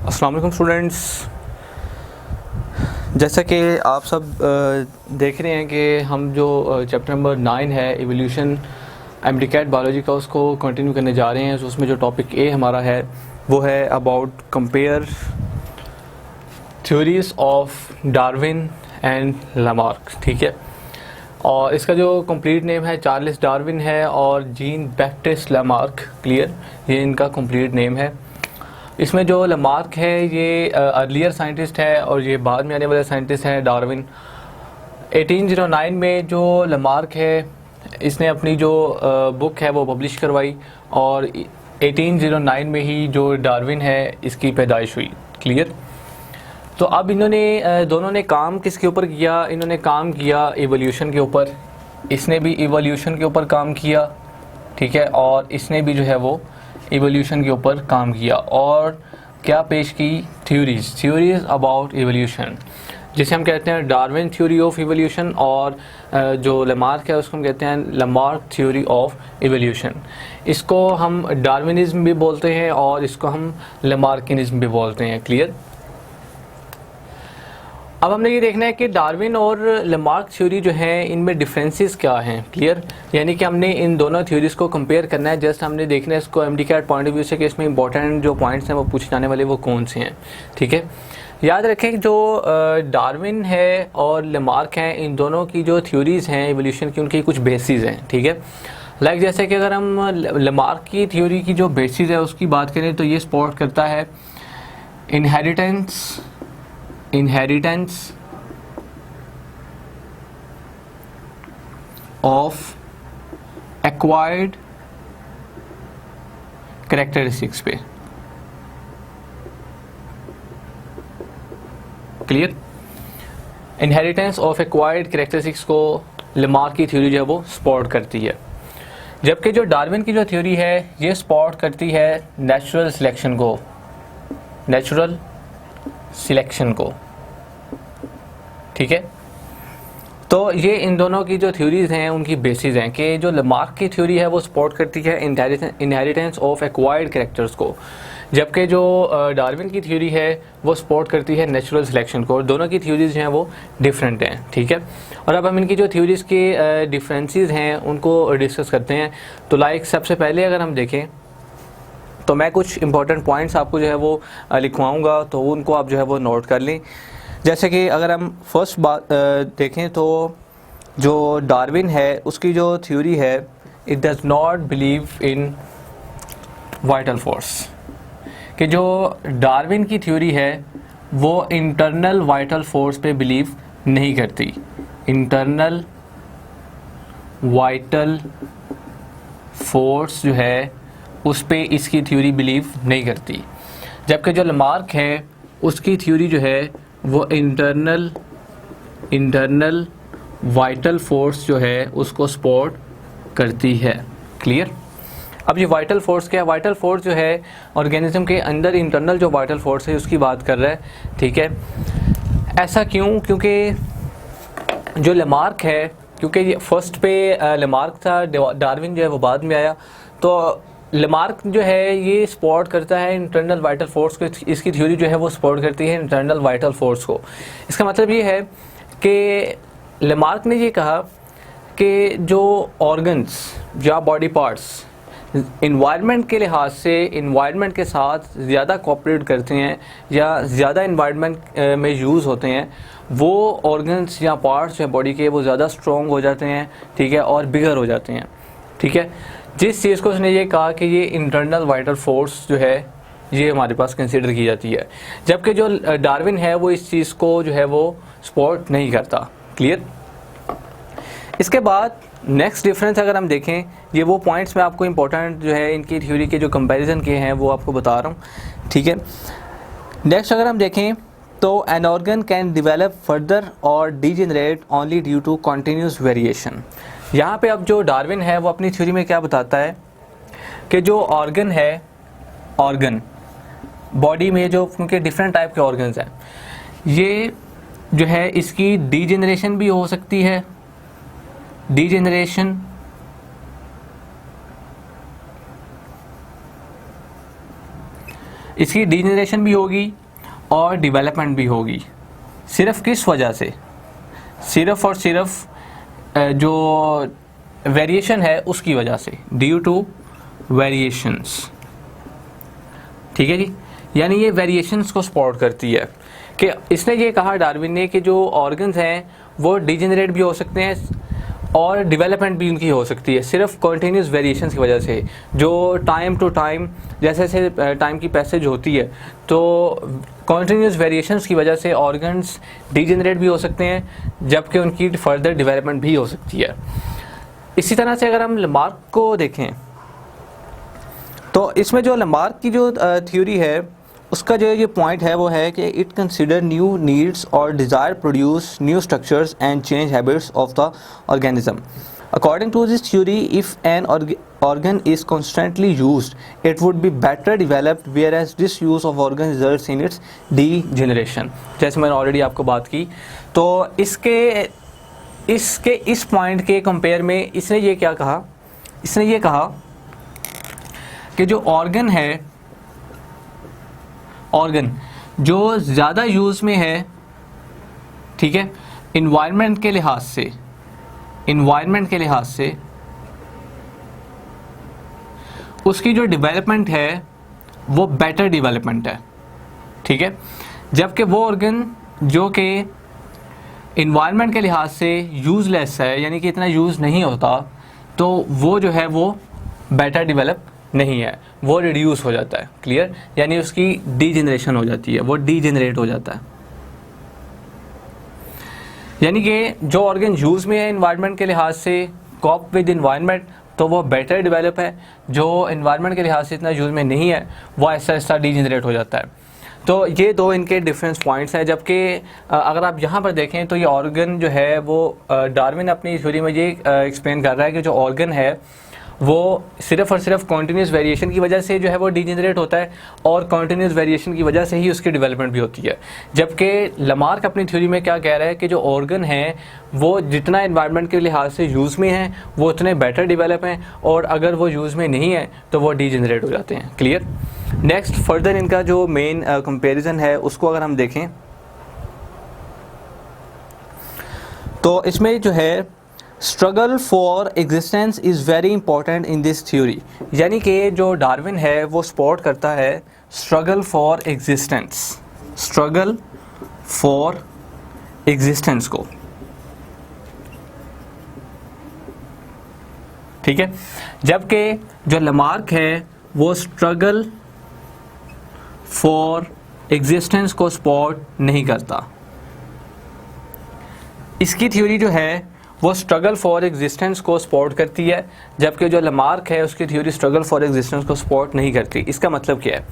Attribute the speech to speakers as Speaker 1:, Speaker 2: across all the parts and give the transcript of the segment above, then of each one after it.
Speaker 1: अस्सलाम वालेकुम स्टूडेंट्स। जैसा कि आप सब देख रहे हैं कि हम जो चैप्टर नंबर 9 है एवोल्यूशन एमडीकैट बायोलॉजी का, उसको कंटिन्यू करने जा रहे हैं। तो उसमें जो टॉपिक ए हमारा है वो है about compare theories of Darwin and Lamarck. ठीक है, और इसका जो कंप्लीट नेम है चार्ल्स डार्विन है और जीन बैप्टिस्ट लामार्क। क्लियर, ये इनका कंप्लीट नेम है। इसमें जो लामार्क है ये अर्लियर साइंटिस्ट है और ये बाद में आने वाले साइंटिस्ट हैं डार्विन। 1809 में जो लामार्क है इसने अपनी जो बुक है वो पब्लिश करवाई और 1809 में ही जो डार्विन है इसकी पैदाइश हुई। क्लियर, तो अब इन्होंने दोनों ने काम किसके ऊपर किया? इन्होंने काम किया एवोल्यूशन के ऊपर। इसने भी एवोल्यूशन के ऊपर काम किया, ठीक है, और इसने भी जो है वो एवोल्यूशन के ऊपर काम किया और क्या पेश की? थ्योरीज अबाउट एवोल्यूशन, जिसे हम कहते हैं डार्विन थ्योरी ऑफ एवोल्यूशन, और जो लामार्क है उसको हम कहते हैं लामार्क थ्योरी ऑफ एवोल्यूशन। इसको हम डार्विनिज्म भी बोलते हैं और इसको हम लामार्किनिज्म भी बोलते हैं। क्लियर, अब हमने ये देखना है कि डार्विन और लामार्क थ्योरी जो है इनमें डिफरेंसेस क्या हैं। क्लियर, यानी कि हमने इन दोनों थ्योरीज को कंपेयर करना है। जस्ट हमने देखना है इसको एमडीकैट पॉइंट ऑफ व्यू से कि इसमें इंपॉर्टेंट जो पॉइंट्स हैं वो पूछे जाने वाले वो कौन से हैं। ठीक है, याद रखें जो डार्विन है और लामार्क हैं इन दोनों की जो थ्योरीज़ हैं एवोल्यूशन की, उनकी कुछ बेसिस हैं। ठीक है, लाइक जैसे कि अगर हम लामार्क की थ्योरी की जो बेसिस है उसकी बात करें तो ये सपोर्ट करता है इनहेरिटेंस ऑफ एक्वायर्ड कैरेक्टरिस्टिक्स पे। Clear, inheritance of acquired characteristics को लामार्क की थ्योरी जो है वो सपोर्ट करती है, जबकि जो डार्विन की जो थ्योरी है ये सपोर्ट करती है नेचुरल सिलेक्शन को। ठीक है, तो ये इन दोनों की जो थ्योरीज हैं उनकी बेसिस हैं कि जो लामार्क की थ्योरी है वो सपोर्ट करती है इनहेरिटेंस ऑफ एक्वायर्ड कैरेक्टर्स को, जबकि जो डार्विन की थ्योरी है वो सपोर्ट करती है नेचुरल सिलेक्शन को। दोनों की थ्योरीज जो हैं वो डिफरेंट हैं। ठीक है, और अब हम इनकी जो थ्योरीज के डिफरेंसेस हैं उनको डिस्कस करते हैं। तो लाइक सबसे पहले अगर हम देखें तो मैं कुछ इंपॉर्टेंट पॉइंट्स आपको जो है वो लिखवाऊंगा, तो उनको आप जो है वो नोट कर लें। जैसे कि अगर हम फर्स्ट बात देखें तो जो डार्विन है उसकी जो थ्योरी है it does not believe in vital force, कि जो डार्विन की थ्योरी है वो इंटरनल वाइटल फोर्स पे बिलीव नहीं करती। इंटरनल वाइटल फोर्स जो है उस पे इसकी थ्योरी बिलीव नहीं करती, जबकि जो लामार्क है उसकी थ्योरी जो है वो इंटरनल वाइटल फोर्स जो है उसको सपोर्ट करती है। क्लियर, अब ये वाइटल फोर्स क्या है? वाइटल फोर्स जो है ऑर्गेनिज्म के अंदर इंटरनल जो वाइटल फोर्स है उसकी बात कर रहा है। ठीक है, ऐसा क्यों? क्योंकि जो लामार्क है, क्योंकि ये फर्स्ट पे लामार्क था, डार्विन जो है वो बाद में आया, तो लामार्क जो है ये सपोर्ट करता है इंटरनल वाइटल फोर्स को। इसकी थ्योरी जो है वो सपोर्ट करती है इंटरनल वाइटल फोर्स को। इसका मतलब ये है कि लामार्क ने ये कहा कि जो ऑर्गन्स या बॉडी पार्ट्स इन्वायरमेंट के लिहाज से इन्वायरमेंट के साथ ज़्यादा कोऑपरेट करते हैं या ज़्यादा इन्वायरमेंट में यूज़ होते हैं, वो ऑर्गन्स या पार्ट्स या बॉडी के वो ज़्यादा स्ट्रॉन्ग हो जाते हैं। ठीक है, और बिगर हो जाते हैं। ठीक है, जिस चीज़ को उसने ये कहा कि ये इंटरनल वाइटल फोर्स जो है ये हमारे पास कंसिडर की जाती है, जबकि जो डार्विन है वो इस चीज़ को जो है वो सपोर्ट नहीं करता। क्लियर, इसके बाद नेक्स्ट डिफरेंस अगर हम देखें, ये वो पॉइंट्स मैं आपको इंपॉर्टेंट जो है इनकी थ्योरी के जो कंपैरिजन के हैं वो आपको बता रहा हूँ। ठीक है, नेक्स्ट अगर हम देखें तो an organ can develop further और degenerate only due to continuous variation. यहाँ पे अब जो डार्विन है वो अपनी थ्योरी में क्या बताता है कि जो ऑर्गन है, ऑर्गन बॉडी में जो उनके डिफरेंट टाइप के ऑर्गन्स हैं, ये जो है इसकी डीजेनरेशन भी हो सकती है। डीजेनरेशन इसकी डीजनरेशन भी होगी और डेवलपमेंट भी होगी। सिर्फ किस वजह से? सिर्फ और सिर्फ जो वेरिएशन है उसकी वजह से, ड्यू टू वेरिएशंस। ठीक है जी, यानी ये वेरिएशंस को सपोर्ट करती है। कि इसने ये कहा डार्विन ने कि जो ऑर्गन्स हैं वो डिजेनरेट भी हो सकते हैं और डेवलपमेंट भी उनकी हो सकती है सिर्फ कॉन्टीन्यूस वेरिएशंस की वजह से। जो टाइम टू टाइम जैसे जैसे टाइम की पैसेज होती है तो कॉन्टीन्यूस वेरिएशंस की वजह से ऑर्गन्स डिजेनरेट भी हो सकते हैं जबकि उनकी फर्दर डेवलपमेंट भी हो सकती है। इसी तरह से अगर हम लमार्क को देखें तो इसमें जो लमार्क की जो थ्योरी है उसका जो ये पॉइंट है वो है कि इट कंसिडर न्यू नीड्स और desire produce new structures and change habits of the organism. According to this theory, if an organ is constantly used, it would be better developed, whereas disuse of organ results in its degeneration। जैसे मैंने already आपको बात की, तो इसके इस point के compare में इसने ये क्या कहा? इसने ये कहा कि जो ऑर्गन है, ऑर्गन जो ज़्यादा यूज़ में है, ठीक है, इन्वायरमेंट के लिहाज से, इन्वायरमेंट के लिहाज से उसकी जो डेवलपमेंट है वो बेटर डेवलपमेंट है। ठीक है, जबकि वो ऑर्गन जो कि इन्वायरमेंट के लिहाज से यूज़लेस है, यानी कि इतना यूज़ नहीं होता, तो वो जो है वो बेटर डेवलप नहीं है, वो रिड्यूस हो जाता है। क्लियर? यानी उसकी डीजेनरेशन हो जाती है, वो डीजेनरेट हो जाता है। यानी कि जो ऑर्गन यूज़ में है इन्वायरमेंट के लिहाज से, कॉप विद इन्वायरमेंट, तो वो बेटर डेवलप है। जो इन्वायरमेंट के लिहाज से इतना यूज़ में नहीं है वो ऐसा ऐसा डीजेनरेट हो जाता है। तो ये दो इनके डिफरेंस पॉइंट्स हैं। जबकि अगर आप यहाँ पर देखें तो ये ऑर्गन जो है वो डार्विन अपनी थ्योरी में ये एक्सप्लेन कर रहा है कि जो ऑर्गन है वो सिर्फ और सिर्फ कॉन्टीन्यूस वेरिएशन की वजह से जो है वो डीजेनरेट होता है और कॉन्टीन्यूस वेरिएशन की वजह से ही उसकी डेवलपमेंट भी होती है। जबकि लमार्क अपनी थ्योरी में क्या कह रहा है कि जो ऑर्गन हैं वो जितना एनवायरनमेंट के लिहाज से यूज़ में हैं वो उतने बेटर डेवलप हैं, और अगर वो यूज़ में नहीं है तो वो डीजेनरेट हो जाते हैं। क्लियर? नेक्स्ट फर्दर इनका जो मेन कंपेरिजन है उसको अगर हम देखें तो इसमें जो है struggle for existence is very important in this theory. यानी कि जो डार्विन है वो सपोर्ट करता है struggle for existence, struggle for existence को। ठीक है, जबकि जो लमार्क है वो स्ट्रगल फॉर एग्जिस्टेंस को सपोर्ट नहीं करता। इसकी थ्योरी जो है वो स्ट्रगल फॉर एग्जिस्टेंस को सपोर्ट करती है, जबकि जो लमार्क है उसकी थ्योरी स्ट्रगल फॉर एग्जिस्टेंस को सपोर्ट नहीं करती। इसका मतलब क्या है?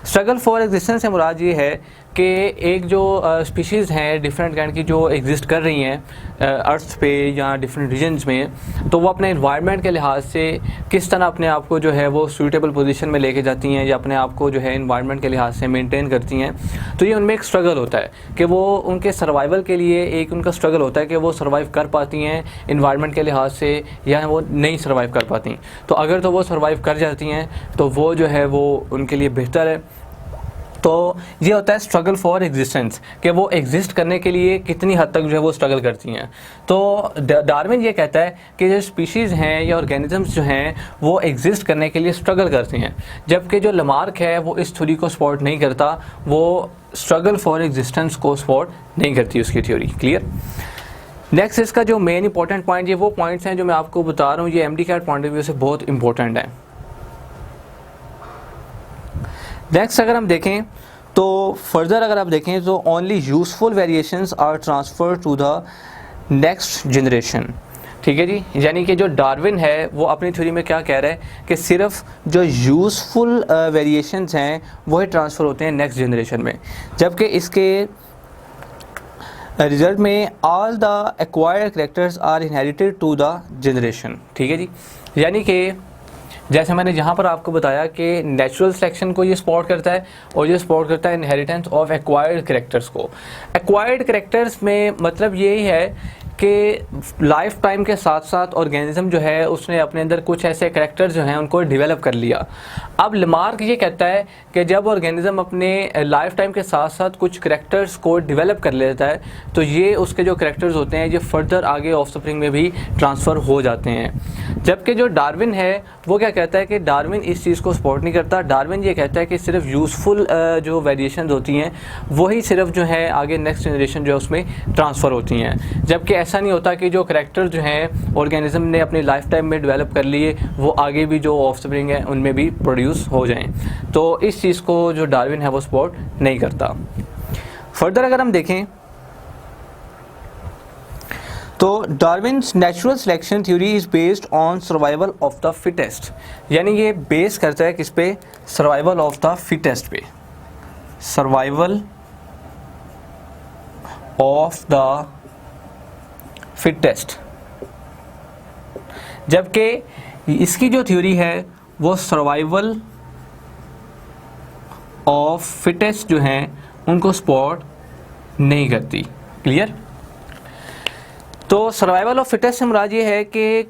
Speaker 1: स्ट्रगल फॉर एग्जिस्टेंस से मुराद ये है कि एक जो स्पीशीज़ हैं डिफरेंट काइंड की जो एग्जिस्ट कर रही हैं अर्थ पे या डिफरेंट रीजन्स में, तो वो अपने एनवायरनमेंट के लिहाज से किस तरह अपने आप को जो है वो सूटेबल पोजीशन में लेके जाती हैं या अपने आप को जो है एनवायरनमेंट के लिहाज से मेंटेन करती हैं। तो ये उनमें एक स्ट्रगल होता है कि वो उनके सर्वाइवल के लिए एक उनका स्ट्रगल होता है कि वो सर्वाइव कर पाती हैं इन्वायरमेंट के लिहाज से या वो नहीं सर्वाइव कर पाती। तो अगर तो वो सर्वाइव कर जाती हैं तो वो जो है वो उनके लिए बेहतर है। तो ये होता है स्ट्रगल फॉर एग्जिस्टेंस, कि वो एग्जिस्ट करने के लिए कितनी हद तक जो है वो स्ट्रगल करती हैं। तो डार्विन ये कहता है कि जो स्पीशीज़ हैं या ऑर्गेनिजम्स जो हैं वो एग्जिस्ट करने के लिए स्ट्रगल करती हैं, जबकि जो लमार्क है वो इस थ्योरी को सपोर्ट नहीं करता, वो स्ट्रगल फॉर एग्जिस्टेंस को सपोर्ट नहीं करती उसकी थ्योरी। क्लियर? नेक्स्ट इसका जो मेन इंपॉर्टेंट पॉइंट, ये वो पॉइंट्स हैं जो मैं आपको बता रहा हूँ, ये एमडी-कैट पॉइंट ऑफ व्यू से बहुत इंपॉर्टेंट है। नेक्स्ट अगर हम देखें तो फर्दर अगर आप देखें तो only useful variations are transfer to the next generation. ठीक है जी, यानी कि जो डार्विन है वो अपनी थ्योरी में क्या कह रहा है कि सिर्फ जो यूज़फुल वेरिएशंस हैं वही ट्रांसफ़र होते हैं नेक्स्ट जनरेशन में, जबकि इसके रिजल्ट में all the acquired characters are inherited to the generation. ठीक है जी, यानी कि जैसे मैंने यहाँ पर आपको बताया कि नेचुरल सिलेक्शन को ये सपोर्ट करता है और ये सपोर्ट करता है इनहेरिटेंस ऑफ एक्वायर्ड कैरेक्टर्स को। एक्वायर्ड कैरेक्टर्स में मतलब यही है कि लाइफ टाइम के साथ साथ ऑर्गेनिज्म जो है उसने अपने अंदर कुछ ऐसे करैक्टर्स जो हैं उनको डेवलप कर लिया। अब लामार्क ये कहता है कि जब ऑर्गेनिज्म अपने लाइफ टाइम के साथ साथ कुछ करैक्टर्स को डेवलप कर लेता है तो ये उसके जो करैक्टर्स होते हैं ये फर्दर आगे ऑफस्प्रिंग में भी ट्रांसफ़र हो जाते हैं। जबकि जो डार्विन है वो क्या कहता है कि डार्विन इस चीज़ को सपोर्ट नहीं करता। डार्विन ये कहता है कि सिर्फ यूज़फुल जो वेरिएशन होती हैं वही सिर्फ जो है आगे नेक्स्ट जनरेशन जो है उसमें ट्रांसफ़र होती हैं, जबकि ऐसा नहीं होता कि जो करैक्टर जो हैं ऑर्गेनिज्म ने अपनी लाइफ टाइम में डेवलप कर लिए वो आगे भी जो ऑफस्प्रिंग है उनमें भी प्रोड्यूस हो जाएं। तो इस चीज़ को जो डार्विन है वो सपोर्ट नहीं करता। फर्दर अगर हम देखें तो Darwin's natural selection theory is based on survival of the fittest, यानी ये बेस करता है किस पे? सर्वाइवल ऑफ द फिटेस्ट पे, सर्वाइवल ऑफ द फिटेस्ट। जबकि इसकी जो थ्योरी है वो सर्वाइवल ऑफ फिटेस्ट जो हैं उनको सपोर्ट नहीं करती। क्लियर? तो सर्वाइवल ऑफ फिटेस्ट से मुराद ये है कि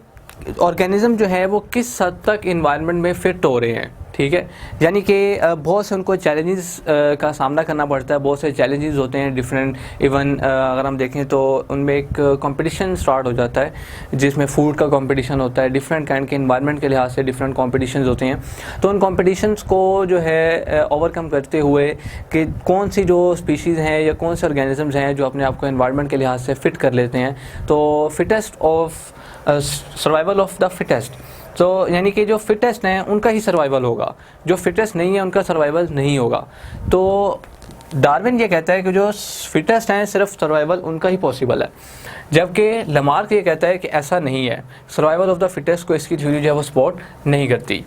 Speaker 1: ऑर्गेनिज्म जो है वो किस हद तक इन्वायरमेंट में फिट हो रहे हैं। ठीक है, यानी कि बहुत से उनको चैलेंजेस का सामना करना पड़ता है, बहुत से चैलेंजेस होते हैं डिफरेंट। इवन अगर हम देखें तो उनमें एक कंपटीशन स्टार्ट हो जाता है जिसमें फूड का कंपटीशन होता है, डिफरेंट काइंड के इन्वायरमेंट के लिहाज से डिफरेंट कंपटीशंस होते हैं। तो उन कंपटीशंस को जो है ओवरकम करते हुए कि कौन सी जो स्पीशीज़ हैं या कौन से ऑर्गेनिजम्स हैं जो अपने आप को इन्वायरमेंट के लिहाज से फ़िट कर लेते हैं, तो fittest of survival of the fittest, तो यानी कि जो फिटेस्ट हैं उनका ही सर्वाइवल होगा, जो फिटेस्ट नहीं है उनका सर्वाइवल नहीं होगा। तो डार्विन ये कहता है कि जो फिटेस्ट हैं सिर्फ सर्वाइवल उनका ही पॉसिबल है, जबकि लामार्क ये कहता है कि ऐसा नहीं है, सर्वाइवल ऑफ द फिटेस्ट को इसकी थ्योरी जो है वो सपोर्ट नहीं करती।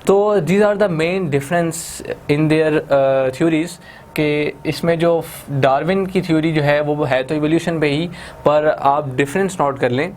Speaker 1: तो these are the main difference in their theories कि इसमें जो डार्विन की थ्योरी जो है वो है तो इवोल्यूशन पे ही, पर आप डिफरेंस नोट कर लें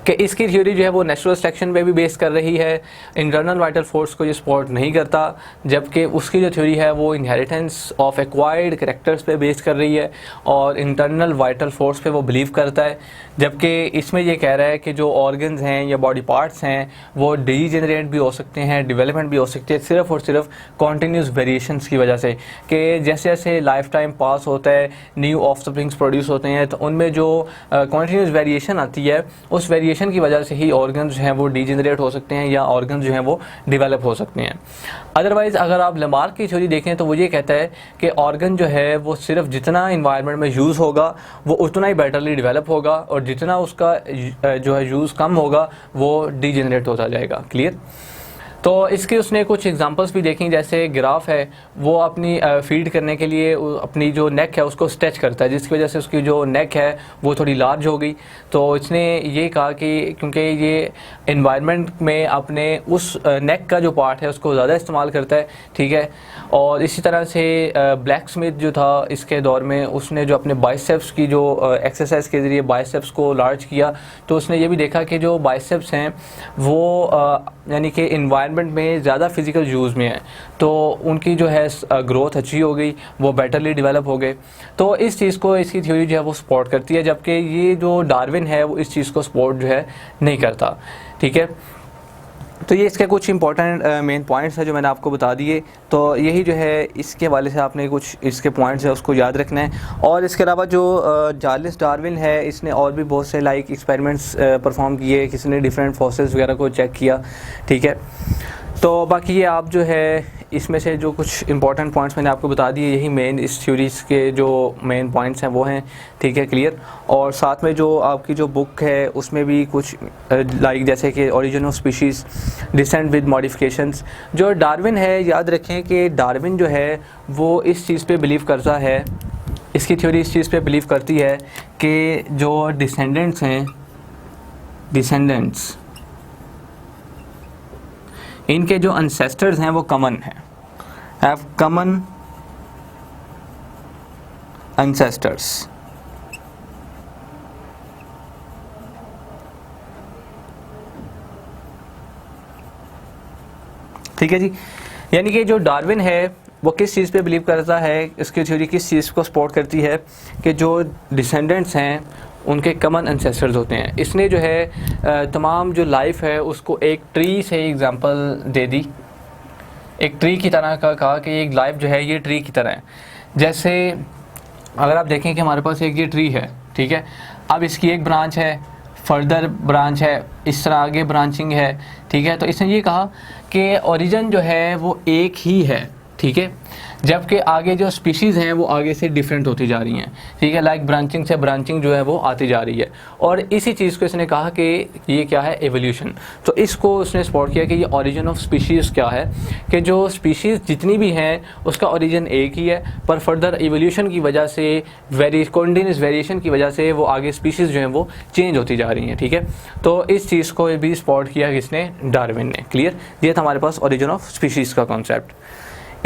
Speaker 1: कि इसकी थ्योरी जो है वो नेचुरल सिलेक्शन पे भी बेस कर रही है, इंटरनल वाइटल फोर्स को ये सपोर्ट नहीं करता, जबकि उसकी जो थ्योरी है वो इनहेरिटेंस ऑफ एक्वायर्ड कैरेक्टर्स पे बेस कर रही है और इंटरनल वाइटल फोर्स पे वो बिलीव करता है। जबकि इसमें ये कह रहा है कि जो ऑर्गन्स हैं या बॉडी पार्ट्स हैं वो डीजेनरेट भी हो सकते हैं, डेवलपमेंट भी हो सकती है, सिर्फ और सिर्फ कॉन्टीन्यूस वेरिएशंस की वजह से, कि जैसे जैसे लाइफ टाइम पास होता है न्यू ऑफस्प्रिंग्स प्रोड्यूस होते हैं तो उनमें जो कॉन्टीन्यूस वेरिएशन आती है उस वेरिएशन की वजह से ही ऑर्गन्स जो हैं वो डीजेनरेट हो सकते हैं या ऑर्गन्स जो हैं वो डेवलप हो सकते हैं। अदरवाइज़ अगर आप लामार्क की थ्योरी देखें तो वो ये कहता है कि ऑर्गन जो है वो सिर्फ जितना इन्वायरमेंट में यूज़ होगा वो उतना ही बेटरली डेवलप होगा और जितना उसका जो है यूज़ कम होगा वो डीजेनरेट होता जाएगा। क्लियर? तो इसकी उसने कुछ एग्जांपल्स भी देखी, जैसे गिराफ है वो अपनी फीड करने के लिए अपनी जो नेक है उसको स्ट्रेच करता है, जिसकी वजह से उसकी जो नेक है वो थोड़ी लार्ज हो गई। तो इसने ये कहा कि क्योंकि ये इन्वायरमेंट में अपने उस नेक का जो पार्ट है उसको ज़्यादा इस्तेमाल करता है, ठीक है। और इसी तरह से ब्लैक स्मिथ जो था इसके दौर में उसने जो अपने बाइसेप्स की जो एक्सरसाइज के ज़रिए बाइसेप्स को लार्ज किया, तो उसने ये भी देखा कि जो बाइसेप्स हैं वो यानी कि इन्वायरमेंट में ज़्यादा फिजिकल यूज़ में है तो उनकी जो है ग्रोथ अच्छी हो गई, वो बेटरली डेवलप हो गए। तो इस चीज़ को इसकी थ्योरी जो है वो सपोर्ट करती है, जबकि ये जो डार्विन है वो इस चीज़ को सपोर्ट जो है नहीं करता। ठीक है, तो ये इसके कुछ इंपॉर्टेंट मेन पॉइंट्स हैं जो मैंने आपको बता दिए। तो यही जो है इसके हवाले से आपने कुछ इसके पॉइंट्स है उसको याद रखना है। और इसके अलावा जो चार्ल्स डार्विन है इसने और भी बहुत से लाइक एक्सपेरिमेंट्स परफॉर्म किए, किसी ने डिफरेंट फॉसिल्स वगैरह को चेक किया, ठीक है। तो बाकी ये आप जो है इसमें से जो कुछ इंपॉर्टेंट पॉइंट्स मैंने आपको बता दिए, यही मेन इस थ्योरीज़ के जो मेन पॉइंट्स हैं वो हैं, ठीक है, क्लियर। और साथ में जो आपकी जो बुक है उसमें भी कुछ लाइक जैसे कि origin of species, descent with modifications, जो डार्विन है याद रखें कि डार्विन जो है वो इस चीज़ पे बिलीव करता है, इसकी थ्योरी इस चीज़ पे बिलीव करती है कि जो डिसेंडेंट्स हैं, डिसेंडेंट्स इनके जो अनसेस्टर्स हैं वो कॉमन हैं, हैव कॉमन अनसेस्टर्स। ठीक है जी, यानी कि जो डार्विन है वो किस चीज़ पे बिलीव करता है, इसकी थ्योरी किस चीज़ को सपोर्ट करती है कि जो डिसेंडेंट्स हैं उनके कॉमन एंसेस्टर्स होते हैं। इसने जो है तमाम जो लाइफ है उसको एक ट्री से एग्जांपल दे दी, एक ट्री की तरह का कहा कि एक लाइफ जो है ये ट्री की तरह है। जैसे अगर आप देखें कि हमारे पास एक ये ट्री है, ठीक है, अब इसकी एक ब्रांच है, फर्दर ब्रांच है, इस तरह आगे ब्रांचिंग है, ठीक है। तो इसने ये कहा कि ओरिजिन जो है वो एक ही है, ठीक है, जबकि आगे जो स्पीशीज़ हैं वो आगे से डिफरेंट होती जा रही हैं, ठीक है, लाइक ब्रांचिंग से ब्रांचिंग जो है वो आती जा रही है। और इसी चीज़ को इसने कहा कि ये क्या है, एवोल्यूशन। तो इसको उसने स्पॉट किया कि ये ओरिजिन ऑफ स्पीशीज़ क्या है, कि जो स्पीशीज़ जितनी भी हैं उसका ओरिजिन एक ही है, पर फर्दर एवोल्यूशन की वजह से, कंटिन्यूस वेरिएशन की वजह से वो आगे स्पीशीज़ जो हैं वो चेंज होती जा रही हैं, ठीक है। तो इस चीज़ को भी स्पॉट किया किसने, डार्विन ने। क्लियर, ये था हमारे पास ओरिजिन ऑफ स्पीशीज़ का कॉन्सेप्ट।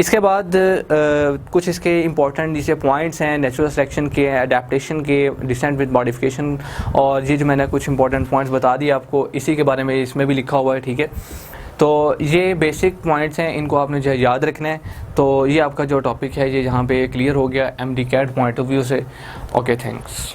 Speaker 1: इसके बाद कुछ इसके इंपॉर्टेंट जैसे पॉइंट्स हैं नेचुरल सिलेक्शन के, अडेप्टेशन के, डिसेंट विद मॉडिफिकेशन, और ये जो मैंने कुछ इंपॉर्टेंट पॉइंट्स बता दिए आपको, इसी के बारे में इसमें भी लिखा हुआ है, ठीक है। तो ये बेसिक पॉइंट्स हैं, इनको आपने जो है याद रखना है। तो ये आपका जो टॉपिक है ये यहाँ पे क्लियर हो गया MD CAT point of view से। Okay, thanks.